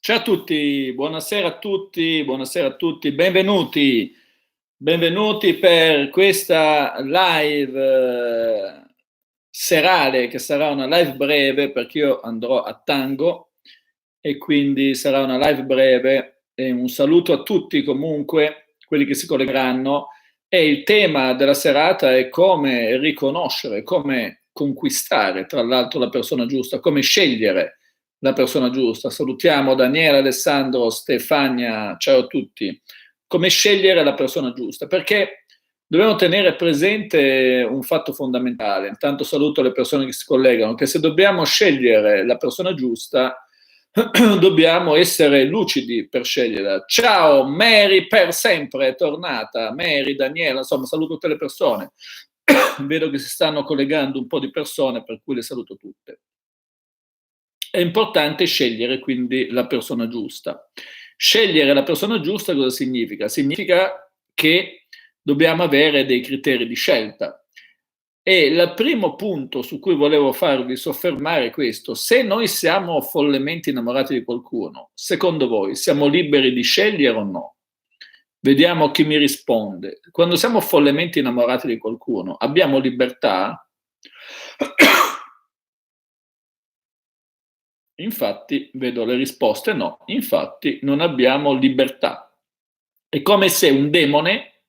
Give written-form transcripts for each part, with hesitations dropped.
Ciao a tutti, buonasera a tutti, benvenuti per questa live serale, che sarà una live breve perché io andrò a Tango e quindi sarà una live breve. E un saluto a tutti comunque, quelli che si collegheranno. E il tema della serata è come riconoscere, come conquistare tra l'altro la persona giusta, come scegliere la persona giusta. Salutiamo Daniele, Alessandro, Stefania, ciao a tutti. Come scegliere la persona giusta? Perché dobbiamo tenere presente un fatto fondamentale. Intanto saluto le persone che si collegano, che se dobbiamo scegliere la persona giusta, dobbiamo essere lucidi per sceglierla. Ciao Mary, per sempre è tornata. Mary, Daniela, insomma, saluto tutte le persone. Vedo che si stanno collegando un po' di persone, per cui le saluto tutte. È importante scegliere quindi la persona giusta. Scegliere la persona giusta cosa significa? Significa che dobbiamo avere dei criteri di scelta. E il primo punto su cui volevo farvi soffermare è questo: se noi siamo follemente innamorati di qualcuno, secondo voi siamo liberi di scegliere o no? Vediamo chi mi risponde. Quando siamo follemente innamorati di qualcuno, abbiamo libertà? Infatti, vedo le risposte no, infatti non abbiamo libertà. È come se un demone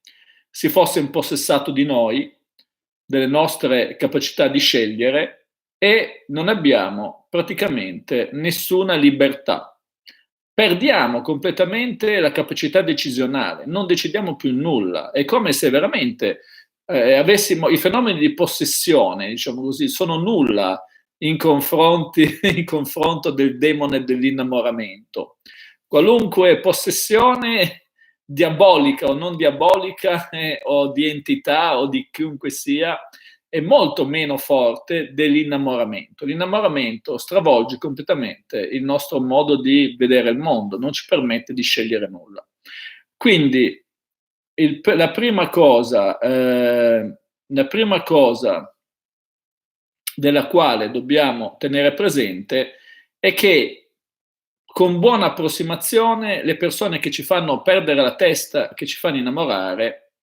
si fosse impossessato di noi, delle nostre capacità di scegliere, e non abbiamo praticamente nessuna libertà. Perdiamo completamente la capacità decisionale, non decidiamo più nulla. È come se veramente avessimo i fenomeni di possessione, diciamo così, sono nulla in confronto del demone dell'innamoramento. Qualunque possessione diabolica o non diabolica o di entità o di chiunque sia è molto meno forte dell'innamoramento. L'innamoramento stravolge completamente il nostro modo di vedere il mondo, non ci permette di scegliere nulla. Quindi la prima cosa della quale dobbiamo tenere presente è che con buona approssimazione le persone che ci fanno perdere la testa, che ci fanno innamorare,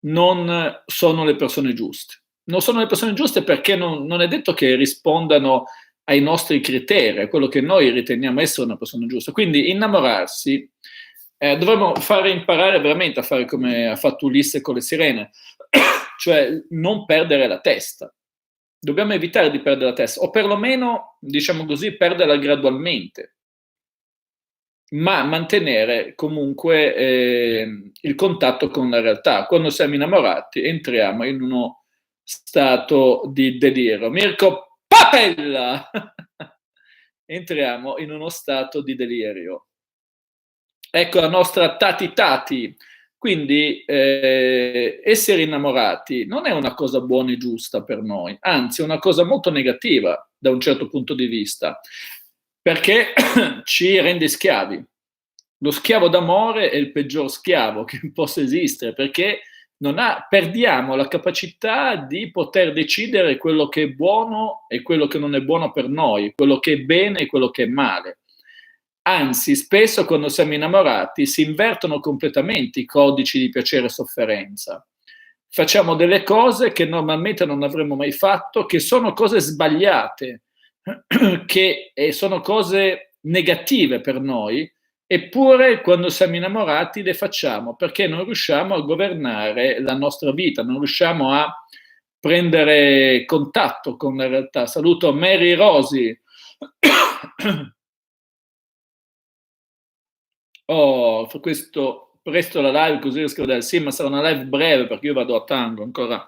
non sono le persone giuste. Non sono le persone giuste perché non è detto che rispondano ai nostri criteri, a quello che noi riteniamo essere una persona giusta. Quindi innamorarsi, dovremmo fare imparare veramente a fare come ha fatto Ulisse con le sirene, cioè non perdere la testa. Dobbiamo evitare di perdere la testa, o perlomeno, diciamo così, perderla gradualmente, ma mantenere comunque il contatto con la realtà. Quando siamo innamorati entriamo in uno stato di delirio. Mirko Papella! Entriamo in uno stato di delirio. Ecco la nostra Tati Tati. Quindi essere innamorati non è una cosa buona e giusta per noi, anzi è una cosa molto negativa da un certo punto di vista, perché ci rende schiavi. Lo schiavo d'amore è il peggior schiavo che possa esistere, perché perdiamo la capacità di poter decidere quello che è buono e quello che non è buono per noi, quello che è bene e quello che è male. Anzi, spesso quando siamo innamorati si invertono completamente i codici di piacere e sofferenza. Facciamo delle cose che normalmente non avremmo mai fatto, che sono cose sbagliate, che sono cose negative per noi, eppure quando siamo innamorati le facciamo perché non riusciamo a governare la nostra vita, non riusciamo a prendere contatto con la realtà. Saluto Mary Rosi. Oh, per questo presto la live così riesco a vedere. Sì, ma sarà una live breve perché io vado a Tango ancora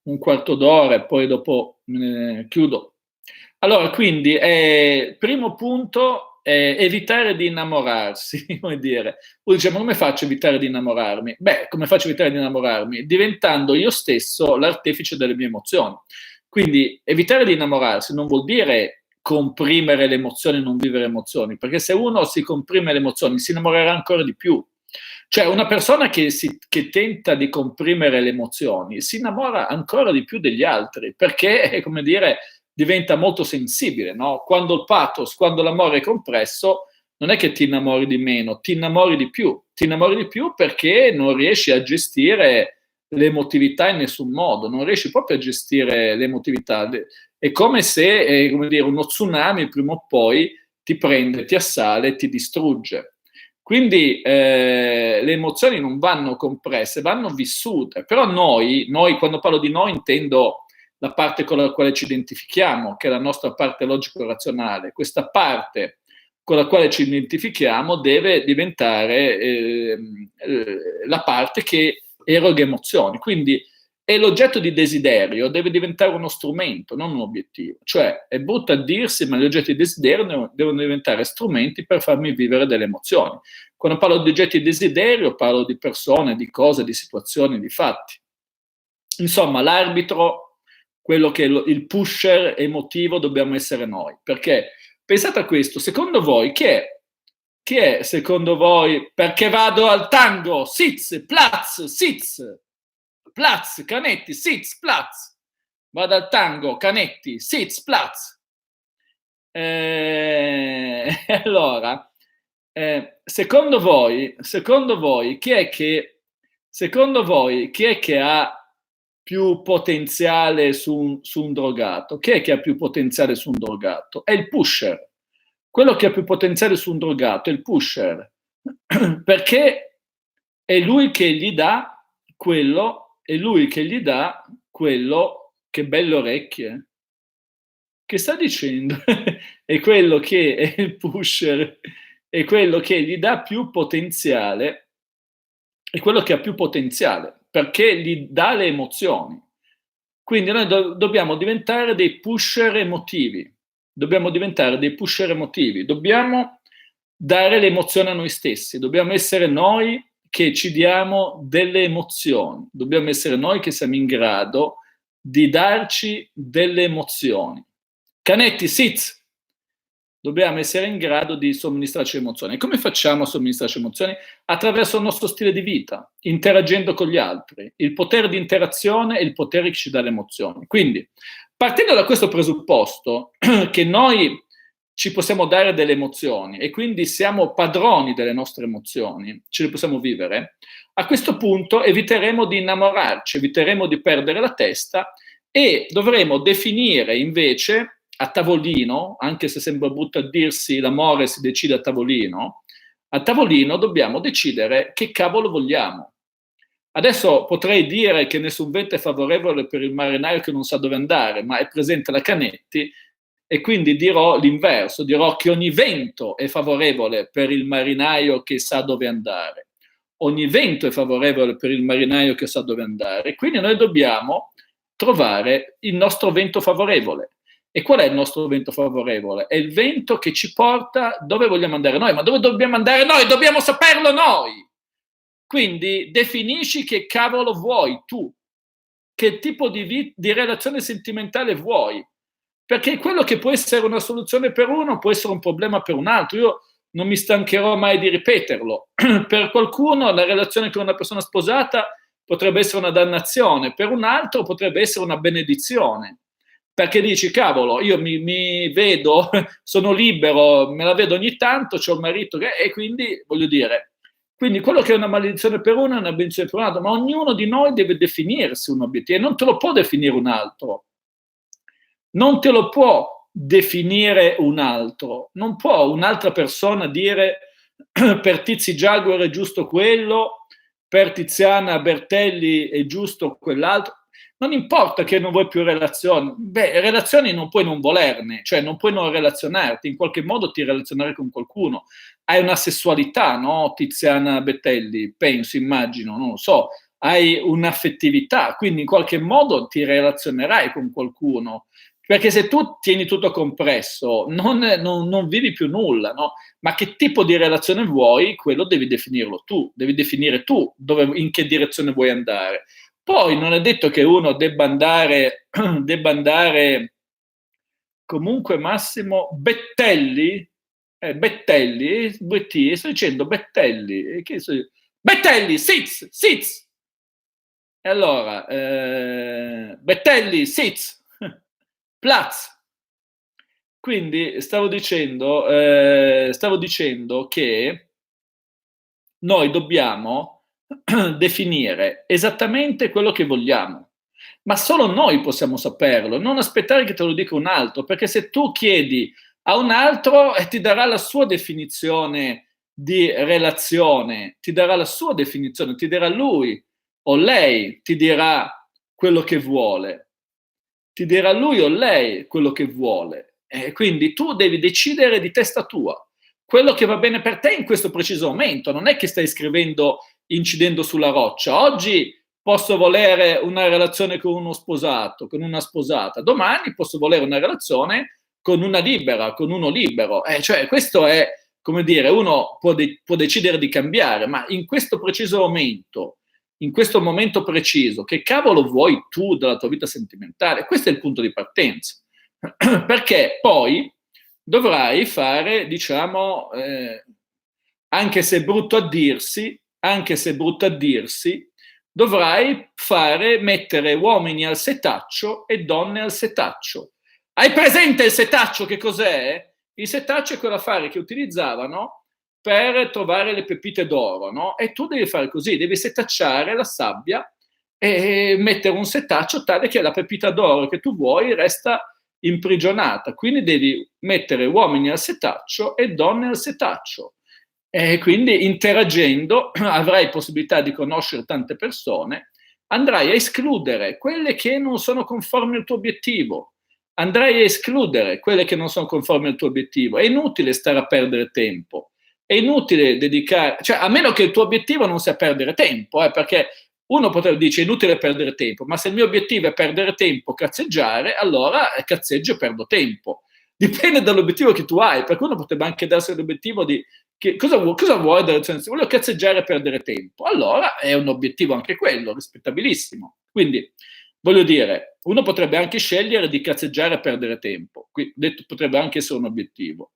un quarto d'ora e poi dopo chiudo. Allora, quindi, primo punto, evitare di innamorarsi, come dire. Voi diciamo, come faccio a evitare di innamorarmi? Beh, come faccio a evitare di innamorarmi? Diventando io stesso l'artefice delle mie emozioni. Quindi, evitare di innamorarsi non vuol dire comprimere le emozioni, non vivere emozioni, perché se uno si comprime le emozioni si innamorerà ancora di più. Cioè una persona che tenta di comprimere le emozioni si innamora ancora di più degli altri, perché, come dire, diventa molto sensibile, no? Quando il pathos, quando l'amore è compresso, non è che ti innamori di meno, ti innamori di più perché non riesci a gestire l'emotività in nessun modo, non riesci proprio a gestire l'emotività. È come se, come dire, uno tsunami prima o poi ti prende, ti assale, ti distrugge. Quindi le emozioni non vanno compresse, vanno vissute. Però noi, quando parlo di noi, intendo la parte con la quale ci identifichiamo, che è la nostra parte logico-razionale. Questa parte con la quale ci identifichiamo deve diventare la parte che eroga emozioni. Quindi è l'oggetto di desiderio, deve diventare uno strumento, non un obiettivo. Cioè, è brutto a dirsi, ma gli oggetti di desiderio devono diventare strumenti per farmi vivere delle emozioni. Quando parlo di oggetti di desiderio, parlo di persone, di cose, di situazioni, di fatti. Insomma, l'arbitro, quello che è il pusher emotivo, dobbiamo essere noi. Perché, pensate a questo, secondo voi chi è? Chi è, secondo voi, perché vado al tango? Sitz, Platz, Sitz, Platz, Canetti, Sitz, Platz. Vado al tango, Canetti, Sitz, Platz. Allora, secondo voi, chi è che ha più potenziale su un drogato? Chi è che ha più potenziale su un drogato? È il pusher. Quello che ha più potenziale su un drogato è il pusher, perché è lui che gli dà è lui che gli dà quello, che belle orecchie. Che sta dicendo? È quello che è il pusher, è quello che gli dà più potenziale, è quello che ha più potenziale, perché gli dà le emozioni. Quindi noi dobbiamo diventare dei pusher emotivi, dobbiamo dare l'emozione a noi stessi, dobbiamo essere noi che ci diamo delle emozioni, dobbiamo essere noi che siamo in grado di darci delle emozioni. Canetti, sit! Dobbiamo essere in grado di somministrarci emozioni. E come facciamo a somministrarci emozioni? Attraverso il nostro stile di vita, interagendo con gli altri. Il potere di interazione è il potere che ci dà le emozioni. Quindi, partendo da questo presupposto, che noi ci possiamo dare delle emozioni e quindi siamo padroni delle nostre emozioni, ce le possiamo vivere, a questo punto eviteremo di innamorarci, eviteremo di perdere la testa e dovremo definire invece a tavolino, anche se sembra brutto a dirsi l'amore si decide a tavolino dobbiamo decidere che cavolo vogliamo. Adesso potrei dire che nessun vento è favorevole per il marinaio che non sa dove andare, ma è presente la Canetti e quindi dirò l'inverso, dirò che ogni vento è favorevole per il marinaio che sa dove andare. Ogni vento è favorevole per il marinaio che sa dove andare, quindi noi dobbiamo trovare il nostro vento favorevole. E qual è il nostro vento favorevole? È il vento che ci porta dove vogliamo andare noi, ma dove dobbiamo andare noi? Dobbiamo saperlo noi! Quindi definisci che cavolo vuoi tu, che tipo di relazione sentimentale vuoi, perché quello che può essere una soluzione per uno può essere un problema per un altro. Io non mi stancherò mai di ripeterlo. Per qualcuno la relazione con una persona sposata potrebbe essere una dannazione, per un altro potrebbe essere una benedizione. Perché dici, cavolo, io mi vedo, sono libero, me la vedo ogni tanto, c'ho un marito che, e quindi, voglio dire, quindi quello che è una maledizione per uno è una benedizione per un altro, ma ognuno di noi deve definirsi un obiettivo e non te lo può definire un altro. Non te lo può definire un altro. Non può un'altra persona dire per Tizi Jaguar è giusto quello, per Tiziana Bertelli è giusto quell'altro. Non importa che non vuoi più relazioni. Beh, relazioni non puoi non volerne, cioè non puoi non relazionarti, in qualche modo ti relazionare con qualcuno. Hai una sessualità, no? Tiziana Bertelli, penso, immagino, non lo so. Hai un'affettività, quindi in qualche modo ti relazionerai con qualcuno. Perché se tu tieni tutto compresso, non vivi più nulla, no? Ma che tipo di relazione vuoi, quello devi definirlo tu, devi definire tu in che direzione vuoi andare. Poi non è detto che uno debba andare comunque Massimo Bettelli, Bettelli, sto dicendo Bettelli, Bettelli, sits, e allora, Bettelli, sits, Platz. quindi stavo dicendo che noi dobbiamo definire esattamente quello che vogliamo, ma solo noi possiamo saperlo, non aspettare che te lo dica un altro, perché se tu chiedi a un altro ti darà la sua definizione di relazione, ti darà la sua definizione, ti dirà lui o lei, ti dirà quello che vuole, ti dirà lui o lei quello che vuole. Quindi tu devi decidere di testa tua quello che va bene per te in questo preciso momento. Non è che stai scrivendo incidendo sulla roccia. Oggi posso volere una relazione con uno sposato, con una sposata. Domani posso volere una relazione con una libera, con uno libero. Cioè, questo è, come dire, uno può decidere di cambiare, ma in questo preciso momento, in questo momento preciso, che cavolo vuoi tu della tua vita sentimentale? Questo è il punto di partenza. Perché poi dovrai fare, diciamo, anche se è brutto a dirsi, dovrai mettere uomini al setaccio e donne al setaccio. Hai presente il setaccio che cos'è? Il setaccio è quell'affare che utilizzavano per trovare le pepite d'oro, no? E tu devi fare così, devi setacciare la sabbia e mettere un setaccio tale che la pepita d'oro che tu vuoi resta imprigionata. Quindi devi mettere uomini al setaccio e donne al setaccio. E quindi interagendo avrai possibilità di conoscere tante persone, andrai a escludere quelle che non sono conformi al tuo obiettivo. Andrai a escludere quelle che non sono conformi al tuo obiettivo. È inutile stare a perdere tempo. È inutile dedicare, cioè a meno che il tuo obiettivo non sia perdere tempo, perché uno potrebbe dire è inutile perdere tempo, ma se il mio obiettivo è perdere tempo, cazzeggiare, allora cazzeggio e perdo tempo. Dipende dall'obiettivo che tu hai, perché uno potrebbe anche darsi l'obiettivo di cosa vuoi da relazione? Se voglio cazzeggiare e perdere tempo, allora è un obiettivo anche quello, rispettabilissimo. Quindi, voglio dire, uno potrebbe anche scegliere di cazzeggiare e perdere tempo, qui detto potrebbe anche essere un obiettivo.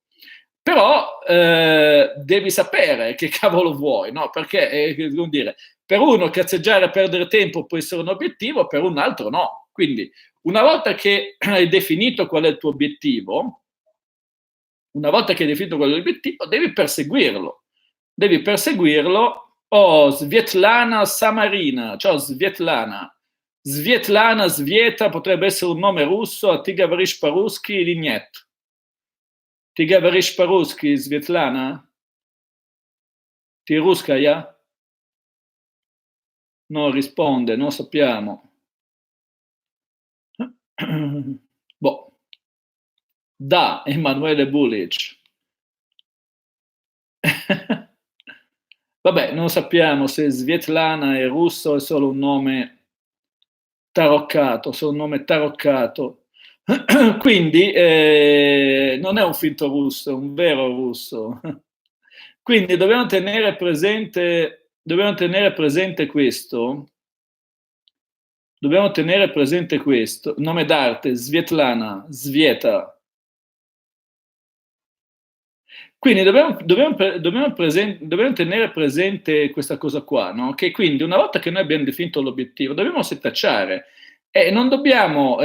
Però devi sapere che cavolo vuoi, no? Perché, come dire, per uno cazzeggiare e perdere tempo può essere un obiettivo, per un altro no. Quindi, una volta che hai definito qual è il tuo obiettivo, devi perseguirlo. Devi perseguirlo. Oh, Svetlana Samarina. Ciao Svetlana. Svetlana, Svieta potrebbe essere un nome russo, a ti говоришь по-русски или нет? Ti говоришь по-русски, Svetlana? Ti ruskaya? No, risponde, non sappiamo. Boh. Da, Emanuele Bulic. Vabbè, non sappiamo se Svetlana è russo o è solo un nome taroccato, Quindi non è un finto russo, è un vero russo. Quindi dobbiamo tenere presente questo. Dobbiamo tenere presente questo. Nome d'arte, Svetlana, Svieta. Quindi dobbiamo tenere presente questa cosa qua, no? Che quindi una volta che noi abbiamo definito l'obiettivo, dobbiamo setacciare e non dobbiamo,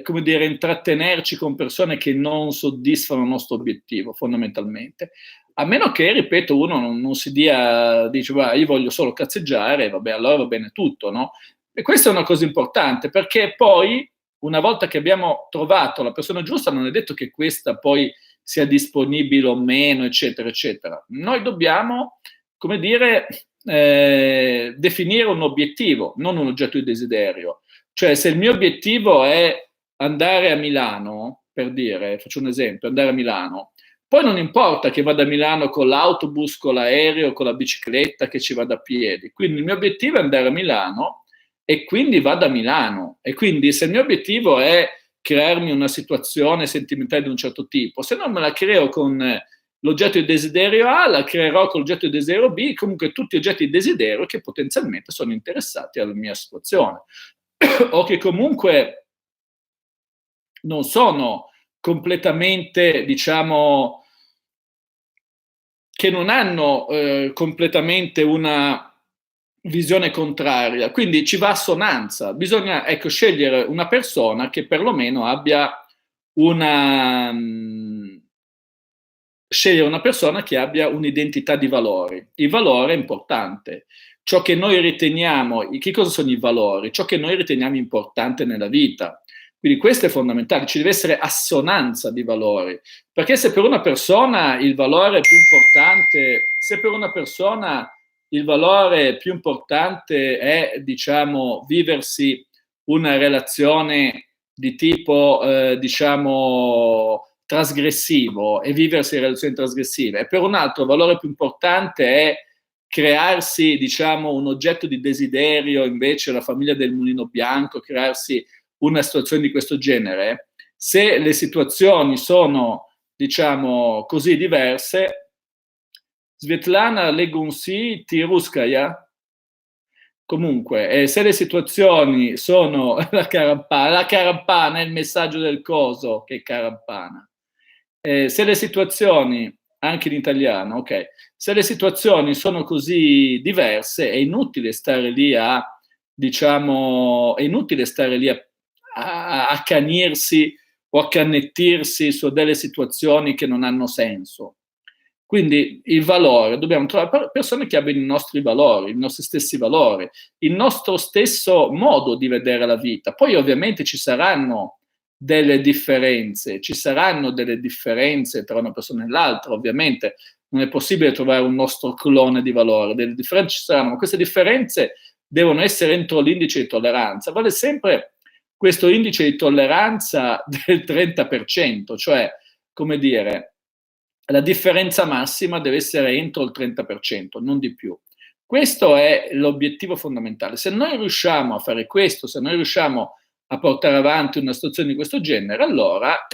come dire, intrattenerci con persone che non soddisfano il nostro obiettivo, fondamentalmente. A meno che, ripeto, uno non si dice, io voglio solo cazzeggiare, vabbè, allora va bene tutto, no? E questa è una cosa importante, perché poi, una volta che abbiamo trovato la persona giusta, non è detto che questa poi sia disponibile o meno, eccetera, eccetera. Noi dobbiamo, come dire, definire un obiettivo, non un oggetto di desiderio. Cioè, se il mio obiettivo è andare a Milano, per dire, faccio un esempio, andare a Milano, poi non importa che vada a Milano con l'autobus, con l'aereo, con la bicicletta, che ci vada a piedi. Quindi il mio obiettivo è andare a Milano e quindi vado a Milano. E quindi se il mio obiettivo è crearmi una situazione sentimentale di un certo tipo, se non me la creo con l'oggetto di desiderio A, la creerò con l'oggetto di desiderio B, comunque tutti oggetti di desiderio che potenzialmente sono interessati alla mia situazione o che comunque non sono completamente, diciamo, che non hanno completamente una visione contraria, quindi ci va assonanza. Bisogna, ecco, scegliere una persona che perlomeno abbia una scegliere una persona che abbia un'identità di valori. Il valore è importante. Ciò che noi riteniamo, che cosa sono i valori? Ciò che noi riteniamo importante nella vita. Quindi questo è fondamentale, ci deve essere assonanza di valori, perché se per una persona il valore più importante, se per una persona il valore più importante è, diciamo, viversi una relazione di tipo, diciamo, trasgressivo e viversi relazioni trasgressive, e per un altro il valore più importante è crearsi, diciamo, un oggetto di desiderio, invece la famiglia del mulino bianco, crearsi una situazione di questo genere, se le situazioni sono, diciamo, così diverse, Svetlana Legunsi Tiruskaya, comunque, se le situazioni sono la carampana è il messaggio del coso, che carampana. Se le situazioni, anche in italiano, ok, se le situazioni sono così diverse, è inutile stare lì a, diciamo, è inutile stare lì a accanirsi o accannettirsi su delle situazioni che non hanno senso. Quindi il valore, dobbiamo trovare persone che abbiano i nostri valori, i nostri stessi valori, il nostro stesso modo di vedere la vita. Poi ovviamente ci saranno delle differenze tra una persona e l'altra, ovviamente non è possibile trovare un nostro clone di valore, delle differenze ci saranno, ma queste differenze devono essere entro l'indice di tolleranza. Vale sempre questo indice di tolleranza del 30%, cioè, come dire, la differenza massima deve essere entro il 30%, non di più. Questo è l'obiettivo fondamentale. Se noi riusciamo a fare questo, se noi riusciamo a portare avanti una situazione di questo genere, allora,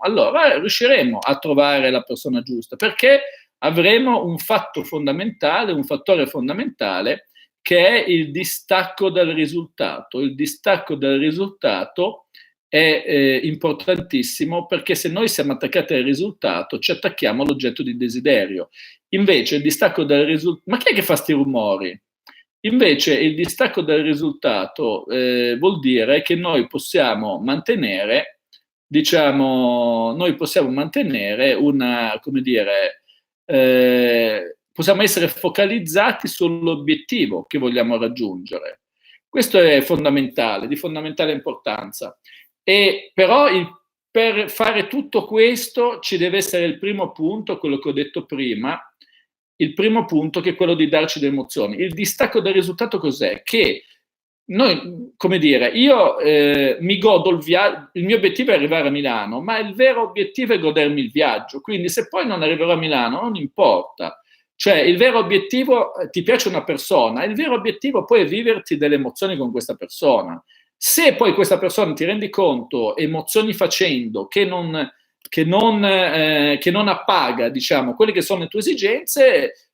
allora riusciremo a trovare la persona giusta, perché avremo un fatto fondamentale, un fattore fondamentale, che è il distacco dal risultato. Il distacco dal risultato è importantissimo, perché se noi siamo attaccati al risultato ci attacchiamo all'oggetto di desiderio. Invece il distacco dal risultato, ma chi è che fa sti rumori? Invece il distacco dal risultato vuol dire che noi possiamo mantenere, diciamo, una, come dire, possiamo essere focalizzati sull'obiettivo che vogliamo raggiungere. Questo è fondamentale, di fondamentale importanza. E però per fare tutto questo ci deve essere il primo punto, quello che ho detto prima, il primo punto, che è quello di darci le emozioni. Il distacco dal risultato cos'è? Che noi, come dire, io mi godo il viaggio, il mio obiettivo è arrivare a Milano, ma il vero obiettivo è godermi il viaggio, quindi se poi non arriverò a Milano non importa. Cioè il vero obiettivo, ti piace una persona, il vero obiettivo poi è viverti delle emozioni con questa persona. Se poi questa persona, ti rendi conto, emozioni facendo, che non appaga, diciamo, quelle che sono le tue esigenze,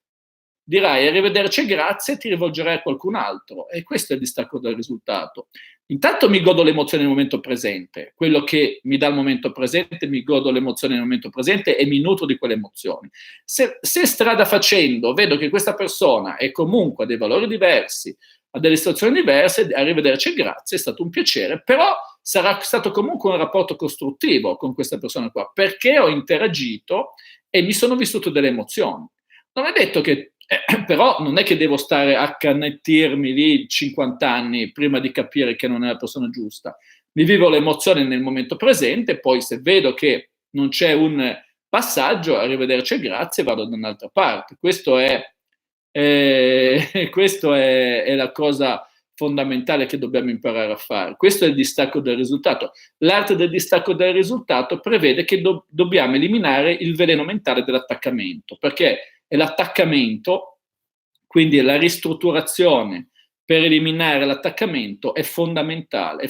dirai arrivederci e grazie e ti rivolgerai a qualcun altro. E questo è il distacco dal risultato. Intanto mi godo l'emozione nel momento presente, quello che mi dà il momento presente, mi godo l'emozione nel momento presente e mi nutro di quelle emozioni. Se strada facendo vedo che questa persona è comunque a dei valori diversi, a delle situazioni diverse, arrivederci e grazie, è stato un piacere, però sarà stato comunque un rapporto costruttivo con questa persona qua, perché ho interagito e mi sono vissuto delle emozioni. Non è detto che, però non è che devo stare a cannettirmi lì 50 anni prima di capire che non è la persona giusta. Mi vivo l'emozione nel momento presente, poi se vedo che non c'è un passaggio, arrivederci e grazie, vado da un'altra parte. Questo è la cosa fondamentale che dobbiamo imparare a fare. Questo è il distacco del risultato. L'arte del distacco del risultato prevede che dobbiamo eliminare il veleno mentale dell'attaccamento, perché è l'attaccamento, quindi la ristrutturazione per eliminare l'attaccamento è fondamentale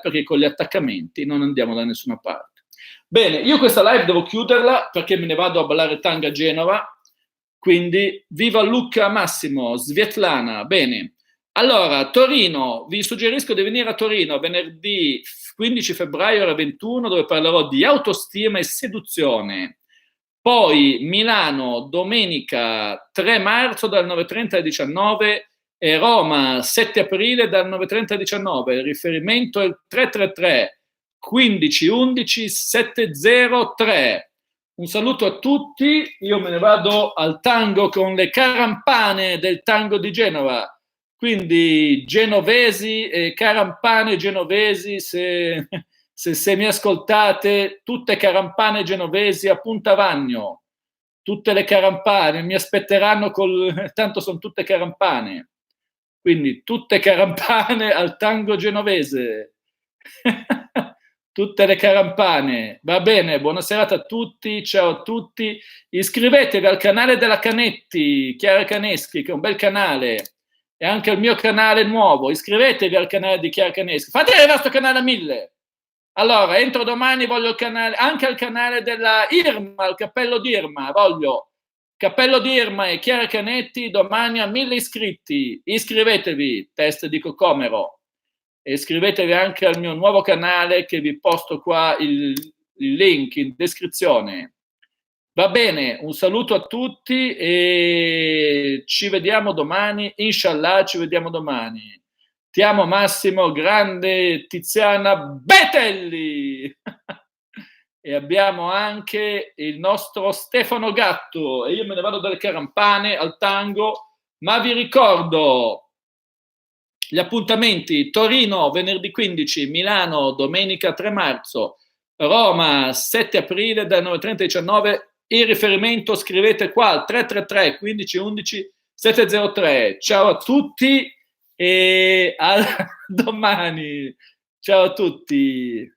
perché con gli attaccamenti non andiamo da nessuna parte. Bene, io questa live devo chiuderla perché me ne vado a ballare tanga a Genova, quindi viva Luca Massimo, Svetlana, bene. Allora, Torino, vi suggerisco di venire a Torino venerdì 15 febbraio ore 21, dove parlerò di autostima e seduzione. Poi Milano, domenica 3 marzo dal 9:30 alle 19 e Roma 7 aprile dal 9:30 alle 19. Il riferimento è il 333 15 11 703. un saluto a tutti, io me ne vado al tango con le carampane del tango di Genova, quindi genovesi e carampane genovesi, se mi ascoltate, tutte carampane genovesi a Punta Vagno, tutte le carampane, mi aspetteranno tanto sono tutte carampane, quindi tutte carampane al tango genovese. Tutte le carampane. Va bene, buona serata a tutti, ciao a tutti. Iscrivetevi al canale della Canetti, Chiara Caneschi, che è un bel canale, e anche al mio canale nuovo. Iscrivetevi al canale di Chiara Caneschi. Fate il vostro canale a 1000. Allora, entro domani voglio il canale, anche il canale della Irma, il cappello di Irma, voglio. Cappello di Irma e Chiara Canetti domani a 1000 iscritti. Iscrivetevi, test di Cocomero. E iscrivetevi anche al mio nuovo canale che vi posto qua il link in descrizione. Va bene, un saluto a tutti e ci vediamo domani, inshallah ci vediamo domani. Ti amo Massimo, grande Tiziana Betelli! E abbiamo anche il nostro Stefano Gatto e io me ne vado dalle carampane al tango, ma vi ricordo gli appuntamenti: Torino venerdì 15, Milano domenica 3 marzo, Roma 7 aprile dalle 9:30 alle 19. Il riferimento scrivete qua al 333 15 11 703. Ciao a tutti e a domani. Ciao a tutti.